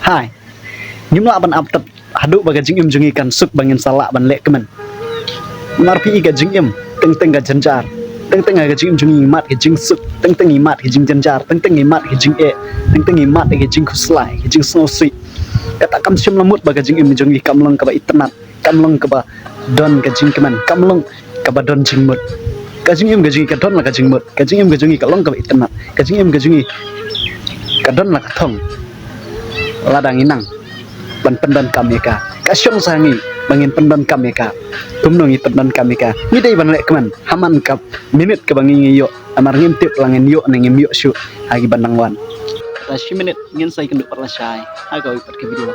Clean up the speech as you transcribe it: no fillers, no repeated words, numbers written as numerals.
hai nyumla ban aptap hadu baga jingim jungikan suk bangin salak ban lek kemen marpi ga jingim teng ga janjar teng ga jingim jungi mat ga jing suk teng imat ga jing janjar teng imat ga jing teng imat ga jing kuslai ga jing snow sweet kata kam sim lamut baga jingim jungi kamlong ka ba itnat kamlong ka ba don ga jing kemen kamlong ka ba don jingmut ka jingim ga jungi ka don la ga jingmut ka jingim ga jungi ka long ka ba itnat ka jingim ga jungi ka don la ka thong ladang inang ban pendan kameka kasyong sangi bangin pendan kameka tumnongi pendan kameka ni dai ban lek keman haman kap minit ke bangi yo amar ngintip langin yo nengim yo syu agi bandang wan 10 minit ngin sai kenduk perlasai aga ipat ke video